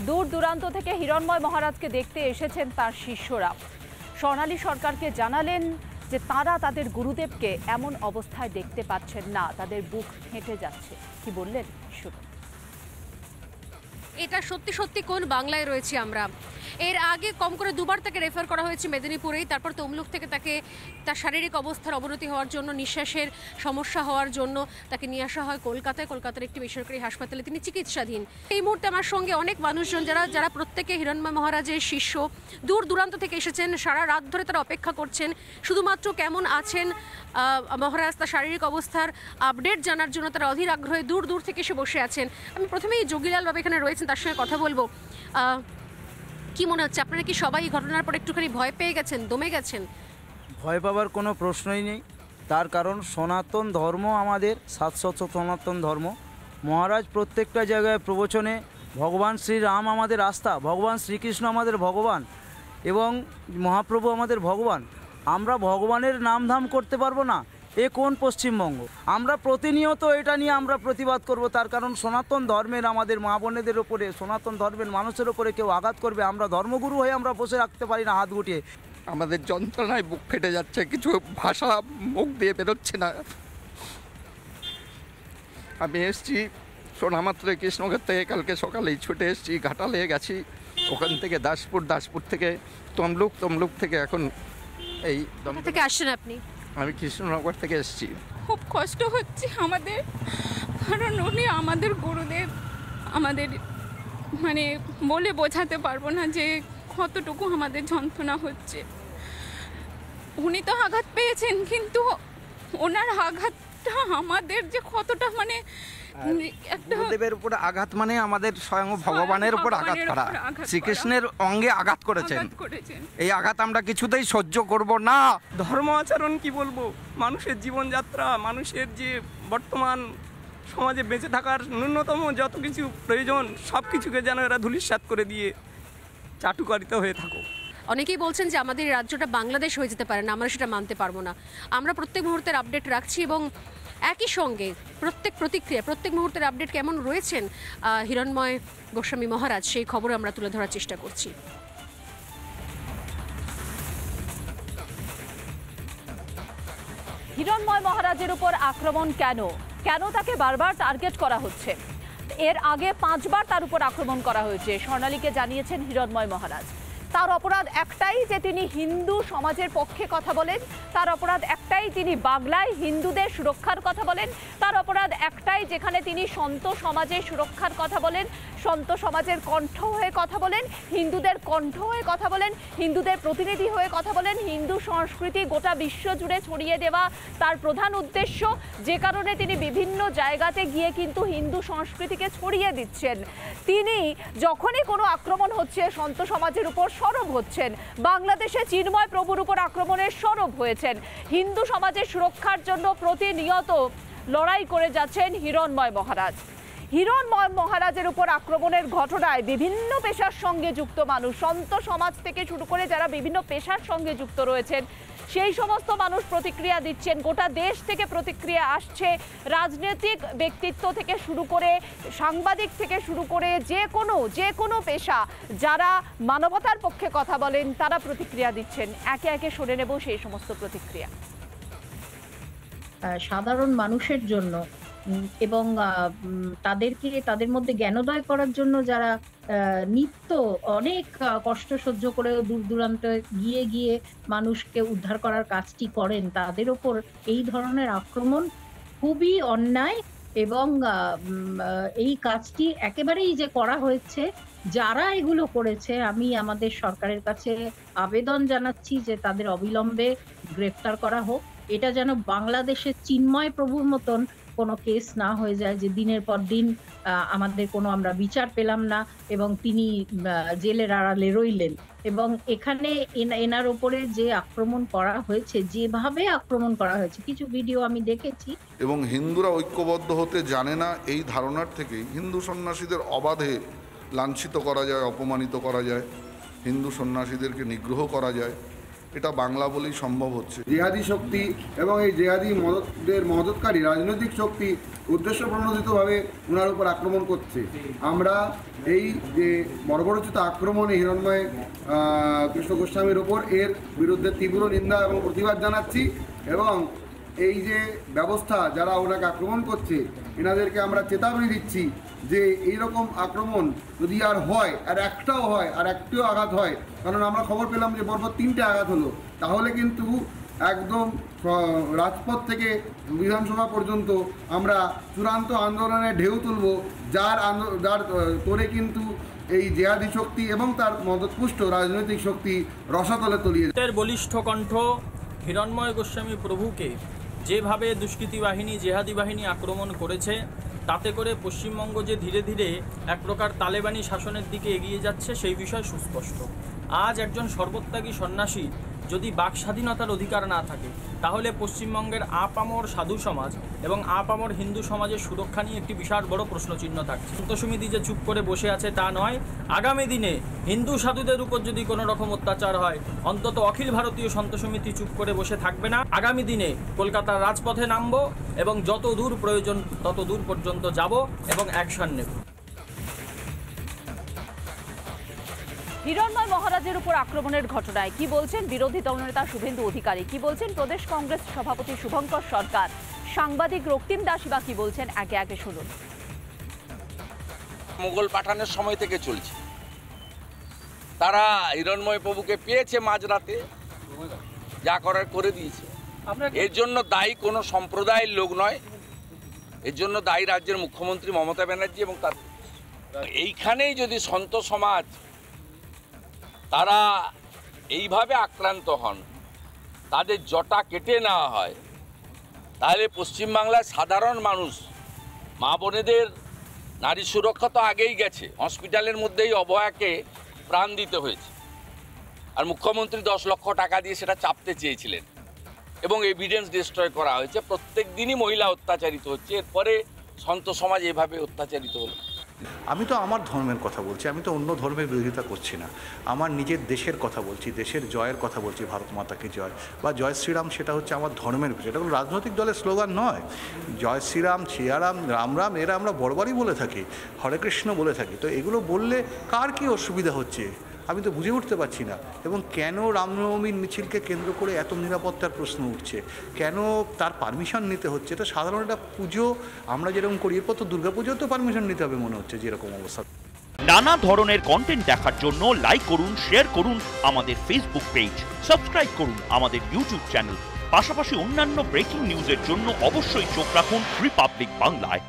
দূর দূরান্ত থেকে হিরণময় মহারাজকে দেখতে এসেছেন তার শিষ্যরা। স্বর্ণালী সরকারকে জানালেন যে তারা তাদের গুরুদেবকে এমন অবস্থায় দেখতে পাচ্ছেন না, তাদের বুক ফেটে যাচ্ছে। কি বললেন শুনুন। এটা সত্যি সত্যি কোন বাংলায় রয়েছি আমরা। এর আগে কম করে দুবার তাকে রেফার করা হয়েছে মেদিনীপুরেই, তারপর তমলুক থেকে তাকে তার শারীরিক অবস্থার অবনতি হওয়ার জন্য, নিঃশ্বাসের সমস্যা হওয়ার জন্য তাকে নিয়ে আসা হয় কলকাতার একটি বেসরকারি হাসপাতালে। তিনি চিকিৎসাধীন। এই মুহূর্তে আমার সঙ্গে অনেক মানুষজন যারা প্রত্যেকে হিরণময় মহারাজের শিষ্য, দূর দূরান্ত থেকে এসেছেন, সারা রাত ধরে তারা অপেক্ষা করছেন শুধুমাত্র কেমন আছেন মহারাজ, তার শারীরিক অবস্থার আপডেট জানার জন্য তারা অধীর আগ্রহে দূর দূর থেকে এসে বসে আছেন। আমি প্রথমেই যোগীলাল বাবা এখানে রয়েছেন, তার সঙ্গে কথা বলবো। কি মনে হচ্ছে, আপনারা কি সবাই এই ঘটনার পর একটুখানি ভয় পেয়ে গেছেন, দমে গেছেন? ভয় পাওয়ার কোনো প্রশ্নই নেই, তার কারণ সনাতন ধর্ম আমাদের শাশ্বত সনাতন ধর্ম। মহারাজ প্রত্যেকটা জায়গায় প্রবচনে ভগবান শ্রীরাম আমাদের আস্থা, ভগবান শ্রীকৃষ্ণ আমাদের ভগবান এবং মহাপ্রভু আমাদের ভগবান। আমরা ভগবানের নামধাম করতে পারবো না, এ কোন পশ্চিমবঙ্গ? আমরা প্রতিনিয়ত এটা নিয়ে আমরা প্রতিবাদ করব, তার কারণ সনাতন ধর্মের আমাদের মা বোনেদের ওপরে, সনাতন ধর্মের মানুষের ওপরে কেউ আঘাত করবে, আমরা ধর্মগুরু হয়ে আমরা বসে রাখতে পারি না হাত গুটিয়ে। আমাদের যন্ত্রণায় বুক ফেটে যাচ্ছে, কিছু ভাষা মুখ দিয়ে বেরোচ্ছে না। আমি এসছি সোনামাত্র কৃষ্ণগর থেকে, কালকে সকালেই ছুটে এসছি, ঘাটালে গেছি, ওখান থেকে দাসপুর থেকে তমলুক থেকে এখন এই থেকে আসছেন আপনি? আমি কৃষ্ণনগর থেকে এসেছি। খুব কষ্ট হচ্ছে আমাদের, কারণ উনি আমাদের গুরুদেব। আমাদের মানে বলে বোঝাতে পারবো না যে কতটুকু আমাদের যন্ত্রণা হচ্ছে। উনি তো আঘাত পেয়েছেন, কিন্তু ওনার আঘাতটা আমাদের যে কতটা মানে গুরুদেবের উপর আঘাত মানে আমাদের স্বয়ং ভগবানের উপর আঘাত করা, শ্রীকৃষ্ণের অঙ্গে আঘাত করেছেন। এই আঘাত আমরা কিছুতেই সহ্য করব না। ধর্ম আচরণ কি বলবো, মানুষের জীবনযাত্রা, মানুষের যে বর্তমান সমাজে বেঁচে থাকার ন্যূনতম যত কিছু প্রয়োজন সব কিছুকে যেন এরা ধূলিসাৎ করে দিয়ে চাটুকারিত হয়ে থাকো। অনেকেই বলছেন যে আমাদের রাজ্যটা বাংলাদেশ হয়ে যেতে পারে না, আমরা সেটা মানতে পারবো না। আমরা প্রত্যেক মুহূর্তের আপডেট রাখছি এবং একই সঙ্গে প্রত্যেক মুহূর্তের আপডেট কেমন রয়েছেন হিরণময় গোস্বামী মহারাজ, সেই খবর আমরা তুলে ধরার চেষ্টা করছি। হিরণময় মহারাজের উপর আক্রমণ কেন তাকে বারবার টার্গেট করা হচ্ছে? এর আগে 5 বার তার উপর আক্রমণ করা হয়েছে। স্বর্ণালীকে জানিয়েছেন হিরণময় মহারাজ তার অপরাধ একটাই যে তিনি হিন্দু সমাজের পক্ষে কথা বলেন, তার অপরাধ একটাই তিনি বাংলায় হিন্দুদের সুরক্ষার কথা বলেন, তার অপরাধ একটাই যেখানে তিনি সন্ত সমাজের সুরক্ষার কথা বলেন, সন্ত সমাজের কণ্ঠ হয়ে কথা বলেন, হিন্দুদের কণ্ঠ হয়ে কথা বলেন, হিন্দুদের প্রতিনিধি হয়ে কথা বলেন। হিন্দু সংস্কৃতি গোটা বিশ্ব জুড়ে ছড়িয়ে দেওয়া তার প্রধান উদ্দেশ্য, যে কারণে তিনি বিভিন্ন জায়গাতে গিয়ে কিন্তু হিন্দু সংস্কৃতিকে ছড়িয়ে দিচ্ছেন। তিনি যখনই কোনো আক্রমণ হচ্ছে সন্ত সমাজের উপর সরব হচ্ছেন, বাংলাদেশে চিন্ময় প্রভুর উপর আক্রমণের সরব হয়েছেন। হিন্দু সমাজের সুরক্ষার জন্য প্রতিনিয়ত লড়াই করে যাচ্ছেন হিরণময় মহারাজ। হিরণময় মহারাজের উপর আক্রমণের ঘটনায় বিভিন্ন পেশার সঙ্গে যুক্ত মানুষ, সন্ত সমাজ থেকে শুরু করে যারা বিভিন্ন পেশার সঙ্গে যুক্ত রয়েছেন, সেই সমস্ত মানুষ প্রতিক্রিয়া দিচ্ছেন। গোটা দেশ থেকে প্রতিক্রিয়া আসছে, রাজনৈতিক ব্যক্তিত্ব থেকে শুরু করে সাংবাদিক থেকে শুরু করে যে কোনো পেশা যারা মানবতার পক্ষে কথা বলেন তারা প্রতিক্রিয়া দিচ্ছেন। একে একে শুনে নেব সেই সমস্ত প্রতিক্রিয়া। সাধারণ মানুষের জন্য এবং তাদের মধ্যে জ্ঞানোদয় করার জন্য যারা নিত্য অনেক কষ্ট সহ্য করে দূর দূরান্তে গিয়ে মানুষকে উদ্ধার করার কাজটি করেন, তাদের ওপর এই ধরনের আক্রমণ খুবই অন্যায়। এবং এই কাজটি একেবারেই যে করা হয়েছে, যারা এগুলো করেছে, আমি আমাদের সরকারের কাছে আবেদন জানাচ্ছি যে তাদের অবিলম্বে গ্রেফতার করা হোক। এটা যেন বাংলাদেশের চিন্ময় প্রভুর মতন কোনো কেস না হয়ে যায় যে দিনের পর দিন আমাদের আমরা বিচার পেলাম না এবং তিনি জেলের আড়ালে রইলেন। এবং এখানে এনার উপরে যে আক্রমণ করা হয়েছে, যেভাবে আক্রমণ করা হয়েছে, কিছু ভিডিও আমি দেখেছি। এবং হিন্দুরা ঐক্যবদ্ধ হতে জানে না, এই ধারণার থেকেই হিন্দু সন্ন্যাসীদের অবাধে লাঞ্ছিত করা যায়, অপমানিত করা যায়, হিন্দু সন্ন্যাসীদেরকে নিগ্রহ করা যায়। এটা বাংলা বলেই সম্ভব হচ্ছে। জিহাদি শক্তি এবং এই জিহাদি মদতকারী রাজনৈতিক শক্তি উদ্দেশ্য প্রণোদিতভাবে ওনার উপর আক্রমণ করছে। আমরা এই যে বর্বরোচিত আক্রমণে হিরণ্ময় কৃষ্ণ গোস্বামীর ওপর এর বিরুদ্ধে তীব্র নিন্দা এবং প্রতিবাদ জানাচ্ছি এবং এই যে ব্যবস্থা যারা ওনাকে আক্রমণ করছে এনাদেরকে আমরা চেতাবনী দিচ্ছি যে এইরকম আক্রমণ যদি আর হয়, আর একটাও হয়, আর একটিও আঘাত হয়, কারণ আমরা খবর পেলাম যে পরপর 3টে আঘাত হলো, তাহলে কিন্তু একদম রাজপথ থেকে বিধানসভা পর্যন্ত আমরা চূড়ান্ত আন্দোলনের ঢেউ তুলব, যার তোরে কিন্তু এই জিহাদি শক্তি এবং তার মদতপুষ্ট রাজনৈতিক শক্তি রসাতলে তলিয়ে যায়। বলিষ্ঠ কণ্ঠ হিরণ্ময় গোস্বামী প্রভুকে যেভাবে দুষ্কৃতী বাহিনী জেহাদি বাহিনী আক্রমণ করেছে, তাতে করে পশ্চিমবঙ্গ যে ধীরে ধীরে এক প্রকার তালেবানি শাসনের দিকে এগিয়ে যাচ্ছে সেই বিষয় সুস্পষ্ট। আজ একজন সর্বত্যাগী সন্ন্যাসী যদি বাক স্বাধীনতার অধিকার না থাকে, তাহলে পশ্চিমবঙ্গের আপামর সাধু সমাজ এবং আপামর হিন্দু সমাজের সুরক্ষা নিয়ে একটি বিশাল বড় প্রশ্নচিহ্ন থাকছে। সন্ত সমিতি যে চুপ করে বসে আছে তা নয়, আগামী দিনে হিন্দু সাধুদের উপর যদি কোনো রকম অত্যাচার হয়, অন্তত অখিল ভারতীয় সন্ত সমিতি চুপ করে বসে থাকবে না। আগামী দিনে কলকাতার রাজপথে নামবো এবং যত দূর প্রয়োজন তত দূর পর্যন্ত যাব এবং অ্যাকশন নেব। হিরণ্ময় মহারাজের উপর আক্রমণের ঘটনায় কি বলছেন বিরোধী দলনেতা শুভেন্দু অধিকারী, কি বলছেন প্রদেশ কংগ্রেস সভাপতি শুভঙ্কর সরকার, সাংবাদিক রক্তিম দাসী বা কি বলছেন, একে একে শুনুন। মোগল পাঠানের সময় থেকে চলছে। তারা হিরণ্ময় প্রভুকে পেয়েছে মাঝরাতে, যা করার করে দিয়েছে। এর জন্য দায়ী কোনো সম্প্রদায়ের লোক নয়, এর জন্য দায়ী রাজ্যের মুখ্যমন্ত্রী মমতা ব্যানার্জি এবং তার। এইখানেই যদি সন্ত সমাজ তারা এইভাবে আক্রান্ত হন, তাদের জটা কেটে নেওয়া হয়, তাহলে পশ্চিমবাংলার সাধারণ মানুষ, মা বোনেদের নারী সুরক্ষা তো আগেই গেছে, হসপিটালের মধ্যেই অভয়াকে প্রাণ দিতে হয়েছে, আর মুখ্যমন্ত্রী 10 লক্ষ টাকা দিয়ে সেটা চাপতে চেয়েছিলেন এবং এভিডেন্স ডিস্ট্রয় করা হয়েছে। প্রত্যেক দিনই মহিলা অত্যাচারিত হচ্ছে, এরপরে সন্ত সমাজ এভাবে অত্যাচারিত হলো। আমি তো আমার ধর্মের কথা বলছি, আমি তো অন্য ধর্মের বিরোধিতা করছি না, আমার নিজের দেশের কথা বলছি, দেশের জয়ের কথা বলছি, ভারত মাতাকে জয় বা জয় শ্রীরাম, সেটা হচ্ছে আমার ধর্মের বিষয়, এটা কোনো রাজনৈতিক দলের স্লোগান নয়। জয় শ্রীরাম, সিয়ারাম, রাম রাম এরা আমরা বরাবরই বলে থাকি, হরে কৃষ্ণ বলে থাকি। তো এগুলো বললে কার কী অসুবিধা হচ্ছে আমি তো বুঝে উঠতে পারছি না। এবং কেন রামনবমীর মিছিলকে কেন্দ্র করে এত নিরাপত্তার প্রশ্ন উঠছে, কেন তার পারমিশন নিতে হচ্ছে? এটা সাধারণ একটা পুজো আমরা যেরকম করি, এরপর তো দুর্গাপুজোর তো পারমিশন নিতে হবে মনে হচ্ছে যেরকম অবস্থা। নানা ধরনের কন্টেন্ট দেখার জন্য লাইক করুন, শেয়ার করুন আমাদের ফেসবুক পেজ, সাবস্ক্রাইব করুন আমাদের ইউটিউব চ্যানেল। পাশাপাশি অন্যান্য ব্রেকিং নিউজের জন্য অবশ্যই চোখ রাখুন রিপাবলিক বাংলায়।